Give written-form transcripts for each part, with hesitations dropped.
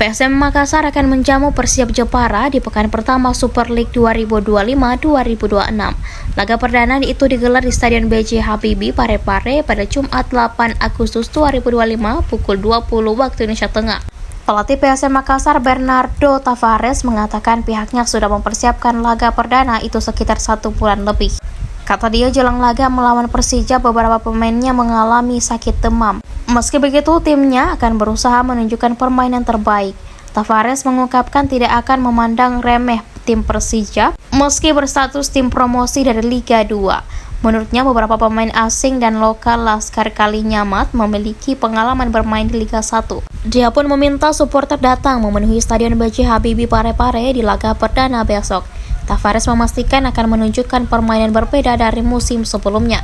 PSM Makassar akan menjamu Persijap Jepara di pekan pertama Super League 2025-2026. Laga perdana itu digelar di Stadion BJ Habibie Parepare pada Jumat 8 Agustus 2025 pukul 20 waktu Indonesia Tengah. Pelatih PSM Makassar Bernardo Tavares mengatakan pihaknya sudah mempersiapkan laga perdana itu sekitar 1 bulan lebih. Kata dia, jelang laga melawan Persijap, beberapa pemainnya mengalami sakit demam. Meski begitu, timnya akan berusaha menunjukkan permainan terbaik. Tavares mengungkapkan tidak akan memandang remeh tim Persijap meski berstatus tim promosi dari Liga 2. Menurutnya, beberapa pemain asing dan lokal Laskar Kalinyamat memiliki pengalaman bermain di Liga 1. Dia pun meminta supporter datang memenuhi Stadion BJ Habibie Parepare di laga perdana besok. Tavares memastikan akan menunjukkan permainan berbeda dari musim sebelumnya.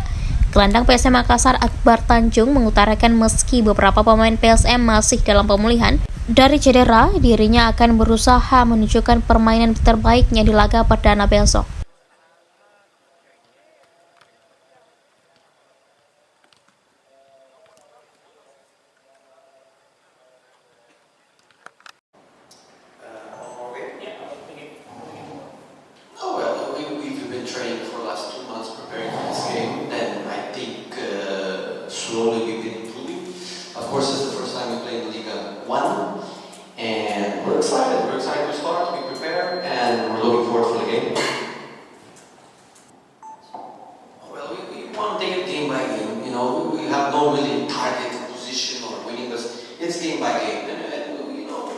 Gelandang PSM Makassar Akbar Tanjung mengutarakan meski beberapa pemain PSM masih dalam pemulihan dari cedera, dirinya akan berusaha menunjukkan permainan terbaiknya di laga perdana besok. Training for the last 2 months preparing for this game, and I think slowly we've been improving. Of course, this is the first time we play in Liga 1, and we're excited. We're excited to start, we prepare, and we're looking forward for the game. Well, we want to take it game by game. You know, we have no really target position or winning this. It's game by game, and you know,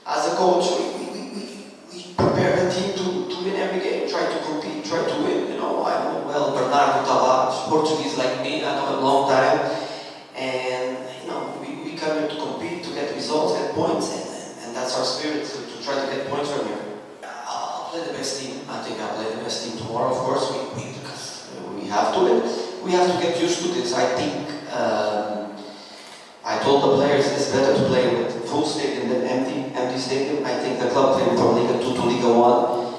as a coach, we prepare the team to win every game, try to compete, try to win. You know, I know well Bernardo Tavares, Portuguese like me, I know a long time, and you know, we come here to compete, to get results, get points, and that's our spirit, to try to get points from here. I'll play the best team. I think I'll play the best team tomorrow. Of course, because we have to win. We have to get used to this. I think I told the players it's better to play with full stadium than empty stadium. I think the club playing from Liga 2 to Liga 1.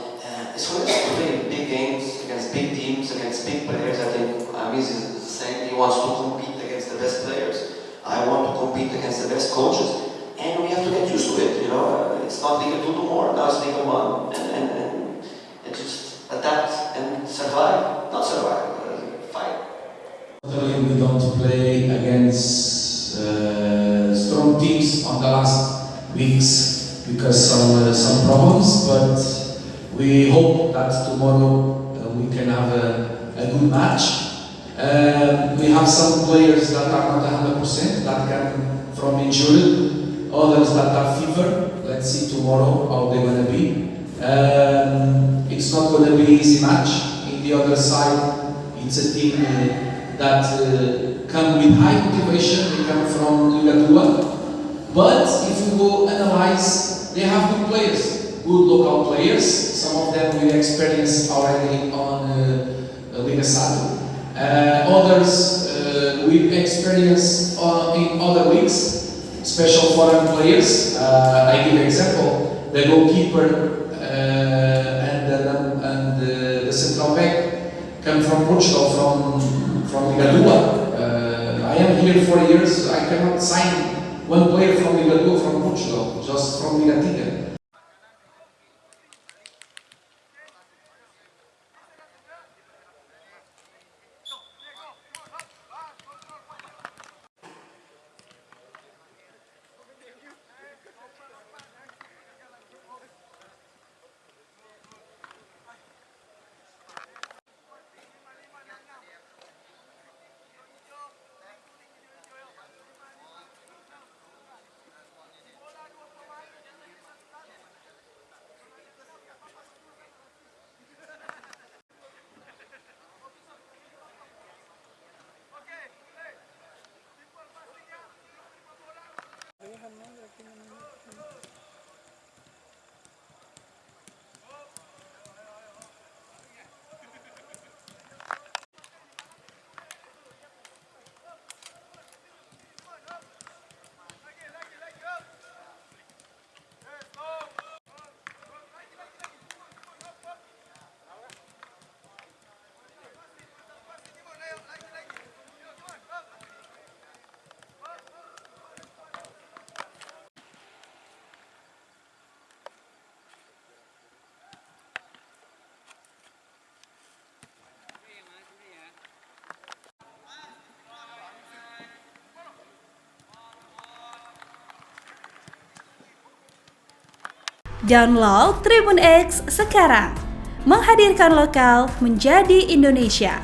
It's for us to play big games against big teams, against big players. I think Amis is the same. He wants to compete against the best players. I want to compete against the best coaches. And we have to get used to it, you know. It's not Liga 2 no more, now it's Liga 1. And just adapt and survive. Not survive, fight. We don't play against strong teams on the last weeks because some problems, but we hope that tomorrow we can have a good match. We have some players that are not 100% that can from injury, others that have fever. Let's see tomorrow how they're going to be. It's not going to be easy match. In the other side, it's a team that come with high motivation. They come from Liga 2. But if you go analyze, they have good players. Good local players, some of them with experience already on Liga 1. Others with experience in other leagues, special foreign players. I give example, the goalkeeper and the central back come from Portugal, from Liga 2. I am here 4 years, I cannot sign one player from Liga 2 from Portugal, just from Liga 3. Download Tribun X sekarang. Menghadirkan lokal menjadi Indonesia.